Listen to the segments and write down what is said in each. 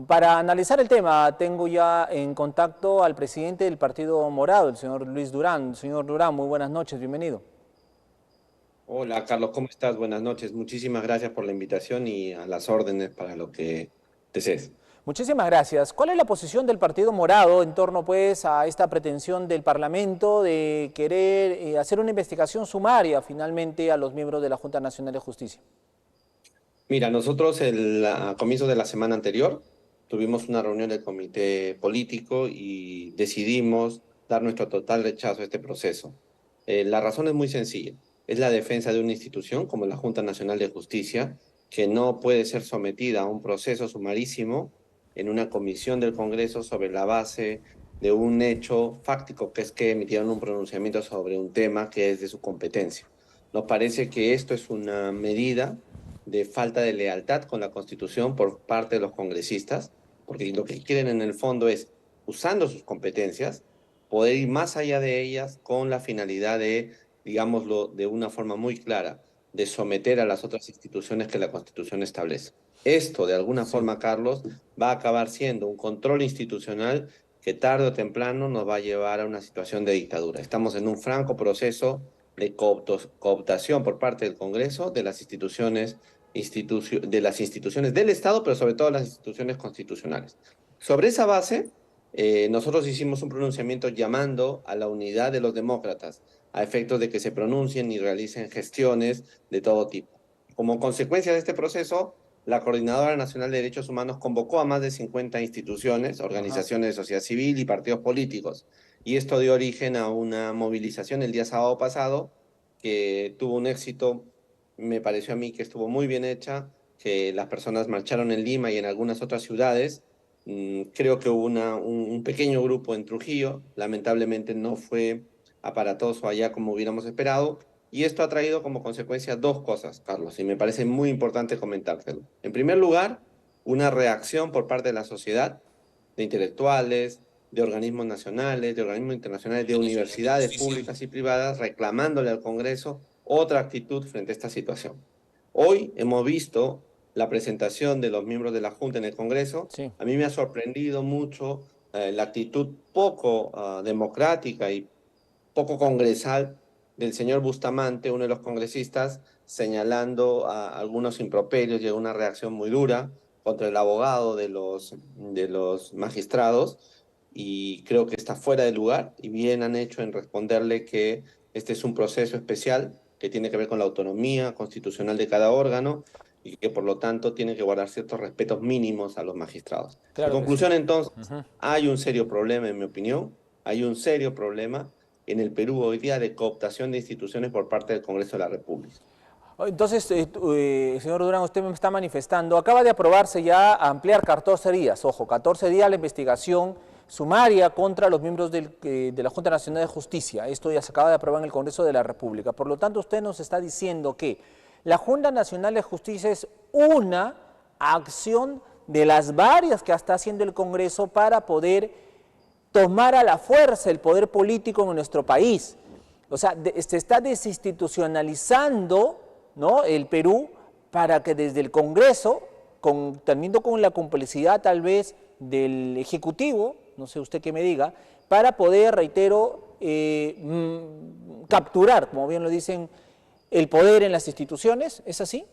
Para analizar el tema, tengo ya en contacto al presidente del Partido Morado, el señor Luis Durán. Señor Durán, muy buenas noches, bienvenido. Hola Carlos, ¿cómo estás? Buenas noches. Muchísimas gracias por la invitación y a las órdenes para lo que desees. Muchísimas gracias. ¿Cuál es la posición del Partido Morado en torno, pues, a esta pretensión del Parlamento de querer hacer una investigación sumaria, finalmente, a los miembros de la Junta Nacional de Justicia? Mira, nosotros a comienzos de la semana anterior tuvimos una reunión del comité político y decidimos dar nuestro total rechazo a este proceso. La razón es muy sencilla. Es la defensa de una institución como la Junta Nacional de Justicia, que no puede ser sometida a un proceso sumarísimo en una comisión del Congreso sobre la base de un hecho fáctico, que es que emitieron un pronunciamiento sobre un tema que es de su competencia. Nos parece que esto es una medida de falta de lealtad con la Constitución por parte de los congresistas, porque lo que quieren en el fondo es, usando sus competencias, poder ir más allá de ellas con la finalidad de, digámoslo de una forma muy clara, de someter a las otras instituciones que la Constitución establece. Esto, de alguna Sí. forma, Carlos, va a acabar siendo un control institucional que tarde o temprano nos va a llevar a una situación de dictadura. Estamos en un franco proceso de cooptación por parte del Congreso de las instituciones del Estado, pero sobre todo las instituciones constitucionales. Sobre esa base, nosotros hicimos un pronunciamiento llamando a la unidad de los demócratas, a efectos de que se pronuncien y realicen gestiones de todo tipo. Como consecuencia de este proceso, la Coordinadora Nacional de Derechos Humanos convocó a más de 50 instituciones, Ajá. organizaciones de sociedad civil y partidos políticos. Y esto dio origen a una movilización el día sábado pasado que tuvo un éxito, me pareció a mí que estuvo muy bien hecha, que las personas marcharon en Lima y en algunas otras ciudades. Creo que hubo un pequeño grupo en Trujillo, lamentablemente no fue aparatoso allá como hubiéramos esperado, y esto ha traído como consecuencia dos cosas, Carlos, y me parece muy importante comentártelo. En primer lugar, una reacción por parte de la sociedad, de intelectuales, de organismos nacionales, de organismos internacionales, de universidades públicas y privadas, reclamándole al Congreso otra actitud frente a esta situación. Hoy hemos visto la presentación de los miembros de la Junta en el Congreso. Sí. A mí me ha sorprendido mucho la actitud poco democrática y poco congresal del señor Bustamante, uno de los congresistas, señalando a algunos improperios y una reacción muy dura contra el abogado de los magistrados, y creo que está fuera de lugar y bien han hecho en responderle que este es un proceso especial que tiene que ver con la autonomía constitucional de cada órgano y que por lo tanto tiene que guardar ciertos respetos mínimos a los magistrados. En Claro que sí. conclusión, entonces, Ujú. hay un serio problema, en mi opinión, hay un serio problema en el Perú hoy día de cooptación de instituciones por parte del Congreso de la República. Entonces, señor Durán, usted me está manifestando, acaba de aprobarse ya ampliar 14 días, ojo, 14 días la investigación sumaria contra los miembros de la Junta Nacional de Justicia. Esto ya se acaba de aprobar en el Congreso de la República. Por lo tanto, usted nos está diciendo que la Junta Nacional de Justicia es una acción de las varias que está haciendo el Congreso para poder tomar a la fuerza el poder político en nuestro país. O sea, se está desinstitucionalizando, ¿no?, el Perú para que desde el Congreso, teniendo con la complicidad tal vez del Ejecutivo, no sé usted qué me diga, para poder, reitero, capturar, como bien lo dicen, el poder en las instituciones. ¿Es así?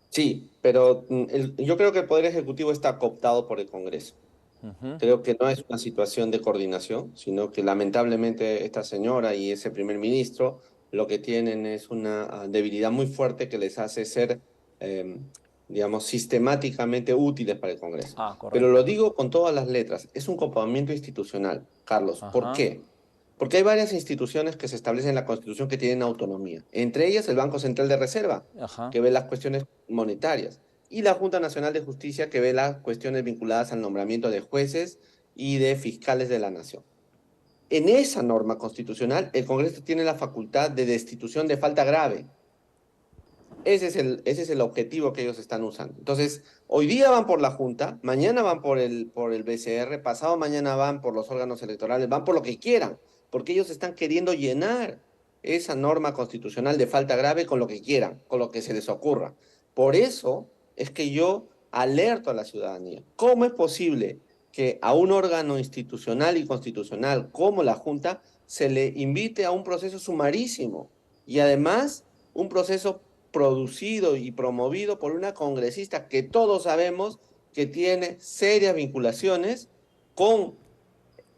Sí, pero yo creo que el Poder Ejecutivo está cooptado por el Congreso. Ujú. Creo que no es una situación de coordinación, sino que lamentablemente esta señora y ese primer ministro lo que tienen es una debilidad muy fuerte que les hace ser, eh, digamos, sistemáticamente útiles para el Congreso. Ah, Pero lo correcto. digo con todas las letras, es un copamiento institucional, Carlos. ¿Por Ajá. qué? Porque hay varias instituciones que se establecen en la Constitución que tienen autonomía, entre ellas el Banco Central de Reserva, Ajá. que ve las cuestiones monetarias, y la Junta Nacional de Justicia, que ve las cuestiones vinculadas al nombramiento de jueces y de fiscales de la nación. En esa norma constitucional, el Congreso tiene la facultad de destitución de falta grave. Ese es el objetivo que ellos están usando. Entonces, hoy día van por la Junta, mañana van por el BCR, pasado mañana van por los órganos electorales, van por lo que quieran, porque ellos están queriendo llenar esa norma constitucional de falta grave con lo que quieran, con lo que se les ocurra. Por eso es que yo alerto a la ciudadanía. ¿Cómo es posible que a un órgano institucional y constitucional como la Junta se le invite a un proceso sumarísimo y además un proceso producido y promovido por una congresista que todos sabemos que tiene serias vinculaciones con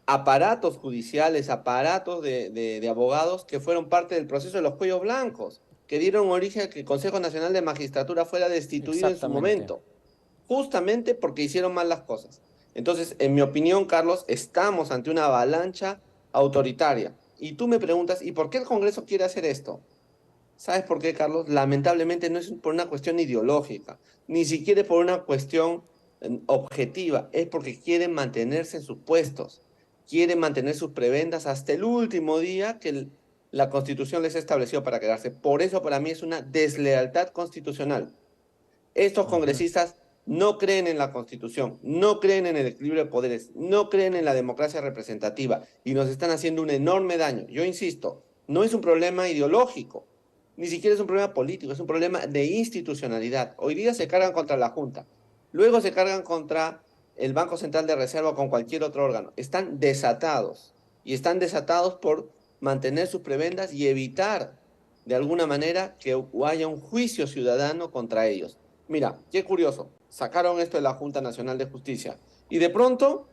aparatos judiciales, aparatos de abogados que fueron parte del proceso de los cuellos blancos, que dieron origen a que el Consejo Nacional de Magistratura fuera destituido en su Exactamente. momento, justamente porque hicieron mal las cosas. Entonces, en mi opinión, Carlos, estamos ante una avalancha autoritaria. Y tú me preguntas, ¿y por qué el Congreso quiere hacer esto? ¿Sabes por qué, Carlos? Lamentablemente no es por una cuestión ideológica, ni siquiera por una cuestión objetiva, es porque quieren mantenerse en sus puestos, quieren mantener sus prebendas hasta el último día que la Constitución les estableció para quedarse. Por eso para mí es una deslealtad constitucional. Estos Ujú. congresistas no creen en la Constitución, no creen en el equilibrio de poderes, no creen en la democracia representativa y nos están haciendo un enorme daño. Yo insisto, no es un problema ideológico, ni siquiera es un problema político, es un problema de institucionalidad. Hoy día se cargan contra la Junta, luego se cargan contra el Banco Central de Reserva o con cualquier otro órgano. Están desatados y están desatados por mantener sus prebendas y evitar de alguna manera que haya un juicio ciudadano contra ellos. Mira, qué curioso, sacaron esto de la Junta Nacional de Justicia y de pronto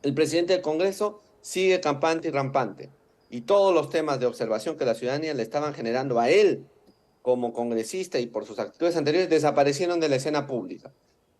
el presidente del Congreso sigue campante y rampante. Y todos los temas de observación que la ciudadanía le estaban generando a él como congresista y por sus actitudes anteriores desaparecieron de la escena pública.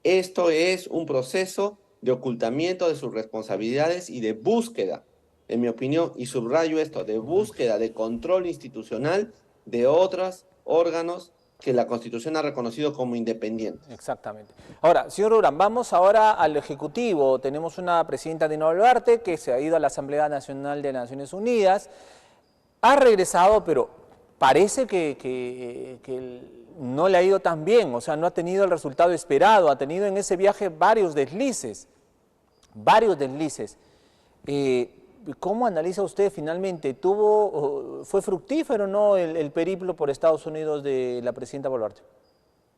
Esto es un proceso de ocultamiento de sus responsabilidades y de búsqueda, en mi opinión, y subrayo esto, de búsqueda de control institucional de otros órganos que la Constitución ha reconocido como independientes. Exactamente. Ahora, señor Durán, vamos ahora al Ejecutivo. Tenemos una presidenta Dina Boluarte que se ha ido a la Asamblea Nacional de Naciones Unidas. Ha regresado, pero parece que no le ha ido tan bien, o sea, no ha tenido el resultado esperado, ha tenido en ese viaje varios deslices, varios deslices. Eh, ¿Cómo analiza usted finalmente? ¿Fue fructífero o no el periplo por Estados Unidos de la presidenta Boluarte?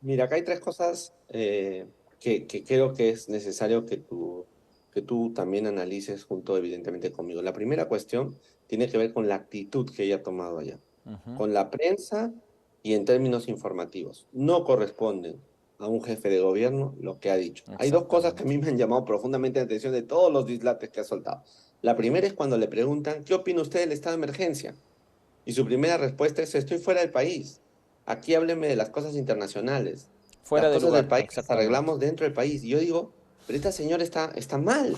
Mira, acá hay tres cosas que creo que es necesario que tú también analices junto, evidentemente, conmigo. La primera cuestión tiene que ver con la actitud que ella ha tomado allá, Ujú. con la prensa y en términos informativos. No corresponden a un jefe de gobierno lo que ha dicho. Hay dos cosas que a Exactamente. mí me han llamado profundamente la atención de todos los dislates que ha soltado. La primera es cuando le preguntan, ¿qué opina usted del estado de emergencia? Y su primera respuesta es, estoy fuera del país. Aquí hábleme de las cosas internacionales. Las Fuera de cosas del lugar, país las exactamente. arreglamos dentro del país. Y yo digo, pero esta señora está mal,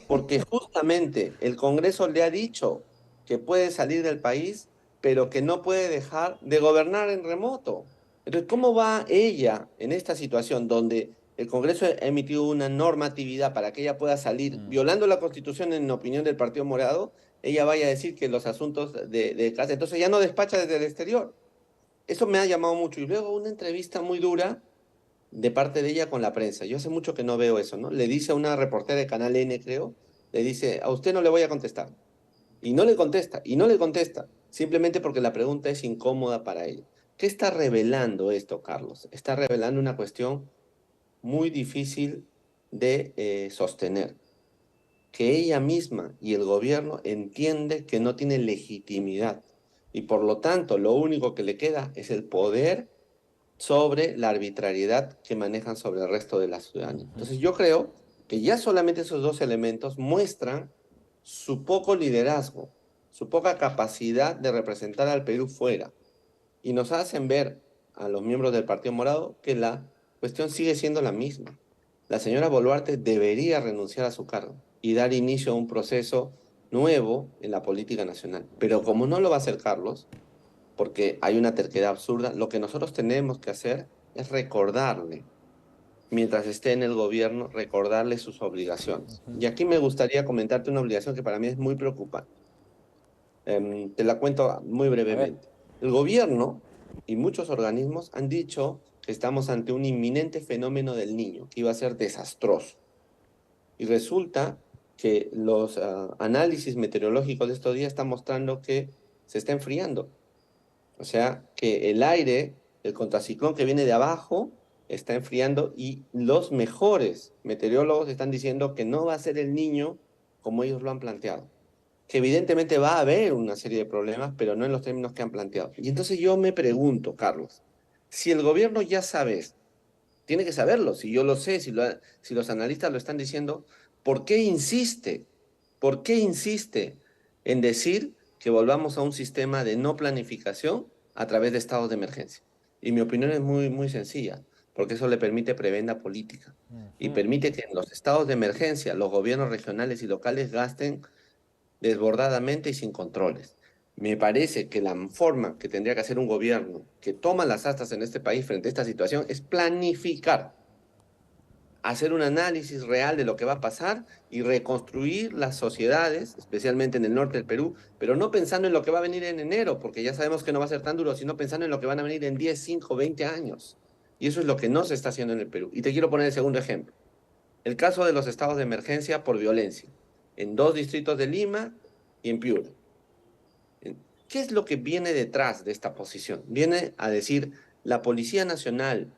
porque justamente el Congreso le ha dicho que puede salir del país, pero que no puede dejar de gobernar en remoto. Entonces, ¿cómo va ella en esta situación donde el Congreso ha emitido una normatividad para que ella pueda salir, Mm. violando la Constitución en opinión del Partido Morado? Ella vaya a decir que los asuntos de casa, entonces ya no despacha desde el exterior. Eso me ha llamado mucho. Y luego una entrevista muy dura de parte de ella con la prensa. Yo hace mucho que no veo eso, ¿no? Le dice a una reportera de Canal N, creo, le dice, a usted no le voy a contestar. Y no le contesta, y no le contesta, simplemente porque la pregunta es incómoda para ella. ¿Qué está revelando esto, Carlos? Está revelando una cuestión muy difícil de sostener, que ella misma y el gobierno entiende que no tiene legitimidad y por lo tanto lo único que le queda es el poder sobre la arbitrariedad que manejan sobre el resto de la ciudadanía. Entonces yo creo que ya solamente esos dos elementos muestran su poco liderazgo, su poca capacidad de representar al Perú fuera y nos hacen ver a los miembros del Partido Morado que la cuestión sigue siendo la misma. La señora Boluarte debería renunciar a su cargo y dar inicio a un proceso nuevo en la política nacional. Pero como no lo va a hacer Carlos, porque hay una terquedad absurda, lo que nosotros tenemos que hacer es recordarle, mientras esté en el gobierno, recordarle sus obligaciones. Y aquí me gustaría comentarte una obligación que para mí es muy preocupante. Te la cuento muy A ver. brevemente. El gobierno y muchos organismos han dicho que estamos ante un inminente fenómeno del niño, que iba a ser desastroso. Y resulta que los análisis meteorológicos de estos días están mostrando que se está enfriando. O sea, que el aire, el contraciclón que viene de abajo, está enfriando y los mejores meteorólogos están diciendo que no va a ser el Niño como ellos lo han planteado. Que evidentemente va a haber una serie de problemas, pero no en los términos que han planteado. Y entonces yo me pregunto, Carlos, si el gobierno ya sabe esto, tiene que saberlo, si yo lo sé, si los analistas lo están diciendo, ¿por qué insiste? ¿Por qué insiste en decir que volvamos a un sistema de no planificación a través de estados de emergencia? Y mi opinión es muy sencilla, porque eso le permite prebenda política y Ujú. permite que en los estados de emergencia los gobiernos regionales y locales gasten desbordadamente y sin controles. Me parece que la forma que tendría que hacer un gobierno que toma las astas en este país frente a esta situación es planificar, hacer un análisis real de lo que va a pasar y reconstruir las sociedades, especialmente en el norte del Perú, pero no pensando en lo que va a venir en enero, porque ya sabemos que no va a ser tan duro, sino pensando en lo que van a venir en 10, 5, 20 años. Y eso es lo que no se está haciendo en el Perú. Y te quiero poner el segundo ejemplo. El caso de los estados de emergencia por violencia, en 2 distritos de Lima y en Piura. ¿Qué es lo que viene detrás de esta posición? Viene a decir, la Policía Nacional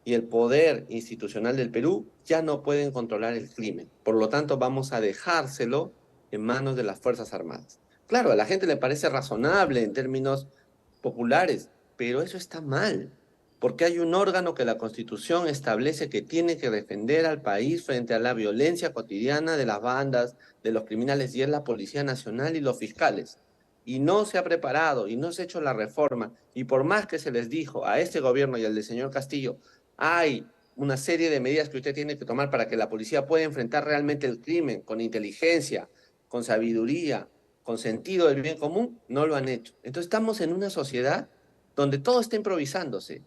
y el poder institucional del Perú ya no pueden controlar el crimen. Por lo tanto, vamos a dejárselo en manos de las Fuerzas Armadas. Claro, a la gente le parece razonable en términos populares, pero eso está mal, porque hay un órgano que la Constitución establece que tiene que defender al país frente a la violencia cotidiana de las bandas, de los criminales, y es la Policía Nacional y los fiscales. Y no se ha preparado y no se ha hecho la reforma, y por más que se les dijo a este gobierno y al del señor Castillo, hay una serie de medidas que usted tiene que tomar para que la policía pueda enfrentar realmente el crimen con inteligencia, con sabiduría, con sentido del bien común, no lo han hecho. Entonces estamos en una sociedad donde todo está improvisándose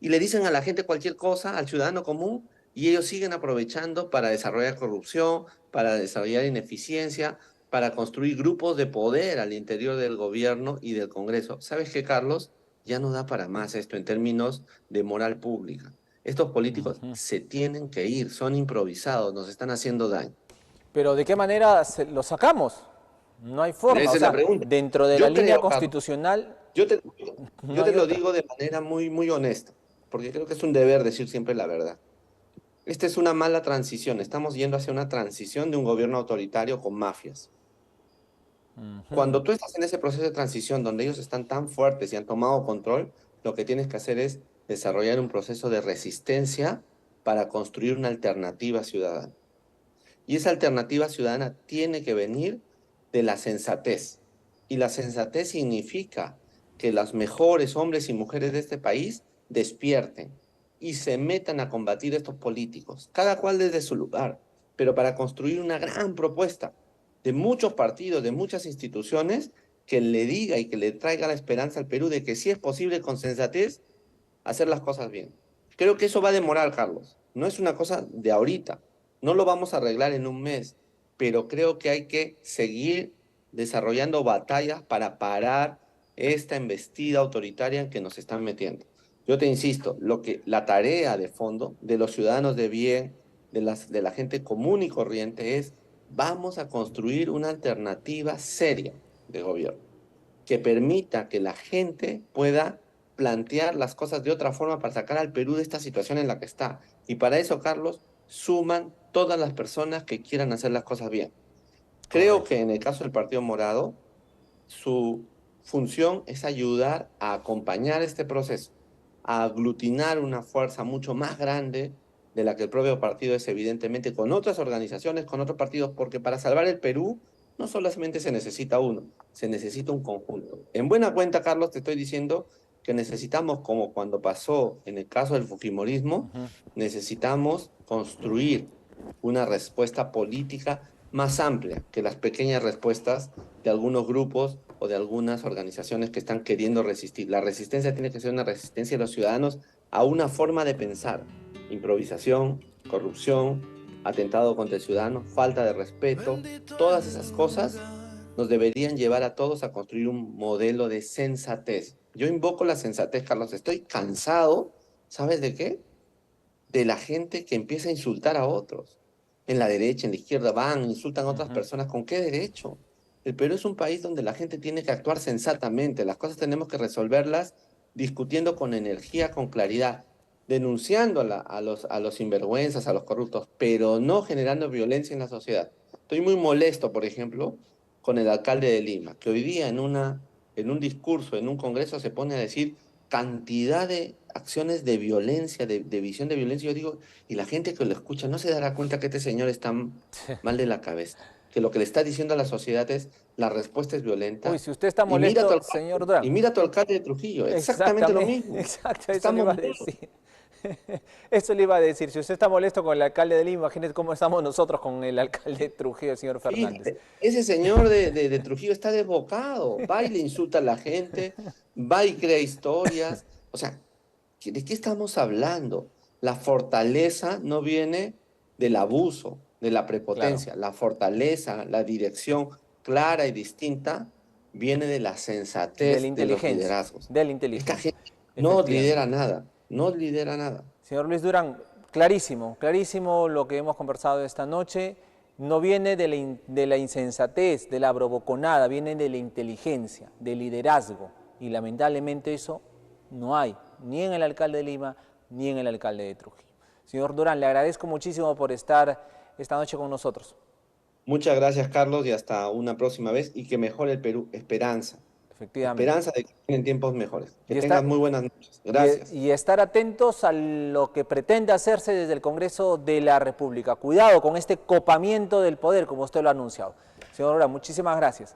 y le dicen a la gente cualquier cosa, al ciudadano común, y ellos siguen aprovechando para desarrollar corrupción, para desarrollar ineficiencia, para construir grupos de poder al interior del gobierno y del Congreso. ¿Sabes qué, Carlos? Ya no da para más esto en términos de moral pública. Estos políticos Ujú. se tienen que ir, son improvisados, nos están haciendo daño. Pero ¿de qué manera lo sacamos? No hay forma. O Esa es la sea, pregunta. dentro de la Yo línea creo, Carlos, constitucional yo te, no yo te hay lo otra. digo de manera muy honesta, porque creo que es un deber decir siempre la verdad. Esta es una mala transición. Estamos yendo hacia una transición de un gobierno autoritario con mafias. Ujú. Cuando tú estás en ese proceso de transición donde ellos están tan fuertes y han tomado control, lo que tienes que hacer es desarrollar un proceso de resistencia para construir una alternativa ciudadana. Y esa alternativa ciudadana tiene que venir de la sensatez. Y la sensatez significa que los mejores hombres y mujeres de este país despierten y se metan a combatir a estos políticos, cada cual desde su lugar, pero para construir una gran propuesta de muchos partidos, de muchas instituciones, que le diga y que le traiga la esperanza al Perú de que sí es posible con sensatez hacer las cosas bien. Creo que eso va a demorar, Carlos. No es una cosa de ahorita. No lo vamos a arreglar en un mes, pero creo que hay que seguir desarrollando batallas para parar esta embestida autoritaria en que nos están metiendo. Yo te insisto, la tarea de fondo de los ciudadanos de bien, de la gente común y corriente es, vamos a construir una alternativa seria de gobierno que permita que la gente pueda plantear las cosas de otra forma para sacar al Perú de esta situación en la que está. Y para eso, Carlos, suman todas las personas que quieran hacer las cosas bien. Creo que Correcto. en el caso del Partido Morado, su función es ayudar a acompañar este proceso, a aglutinar una fuerza mucho más grande de la que el propio partido es, evidentemente, con otras organizaciones, con otros partidos, porque para salvar el Perú no solamente se necesita uno, se necesita un conjunto. En buena cuenta, Carlos, te estoy diciendo que necesitamos, como cuando pasó en el caso del Fujimorismo, Ujú. necesitamos construir una respuesta política más amplia que las pequeñas respuestas de algunos grupos o de algunas organizaciones que están queriendo resistir. La resistencia tiene que ser una resistencia de los ciudadanos a una forma de pensar. Improvisación, corrupción, atentado contra el ciudadano, falta de respeto, todas esas cosas nos deberían llevar a todos a construir un modelo de sensatez. Yo invoco la sensatez, Carlos. Estoy cansado, ¿sabes de qué? De la gente que empieza a insultar a otros. En la derecha, en la izquierda van, insultan a otras Ujú. personas. ¿Con qué derecho? El Perú es un país donde la gente tiene que actuar sensatamente. Las cosas tenemos que resolverlas discutiendo con energía, con claridad. denunciando a los sinvergüenzas, a los corruptos, pero no generando violencia en la sociedad. Estoy muy molesto, por ejemplo, con el alcalde de Lima, que hoy día en un discurso, en un congreso, se pone a decir cantidad de acciones de violencia, de visión de violencia. Yo digo, y la gente que lo escucha no se dará cuenta que este señor está mal de la cabeza, que lo que le está diciendo a la sociedad es, la respuesta es Uy, violenta. si usted está molesto, señor Y Durán. mira a tu alcalde de Trujillo, exactamente lo Exactamente, mismo. exacto, eso le Estamos iba a mal. decir. Eso le iba a decir. Si usted está molesto con el alcalde de Lima, imagínese cómo estamos nosotros con el alcalde de Trujillo, el señor Fernández. Fíjate, ese señor de Trujillo está desbocado, va y le insulta a la gente, va y crea historias. O sea, ¿de qué estamos hablando? La fortaleza no viene del abuso, de la Claro, prepotencia. La fortaleza, la dirección clara y distinta viene de la de la sensatez de los inteligencia, liderazgos. de la Esta inteligencia, gente no lidera efectivamente. nada, no lidera nada. Señor Luis Durán, clarísimo, clarísimo lo que hemos conversado esta noche. No viene de la insensatez, de la broboconada, viene de la inteligencia, del liderazgo. Y lamentablemente eso no hay, ni en el alcalde de Lima, ni en el alcalde de Trujillo. Señor Durán, le agradezco muchísimo por estar esta noche con nosotros. Muchas gracias, Carlos, y hasta una próxima vez y que mejore el Perú. Esperanza. Efectivamente. Esperanza de que vienen tiempos mejores. Que Y, tengas está, muy buenas noches. Gracias. y estar atentos a lo que pretende hacerse desde el Congreso de la República. Cuidado con este copamiento del poder, como usted lo ha anunciado. Señor Durán, muchísimas gracias.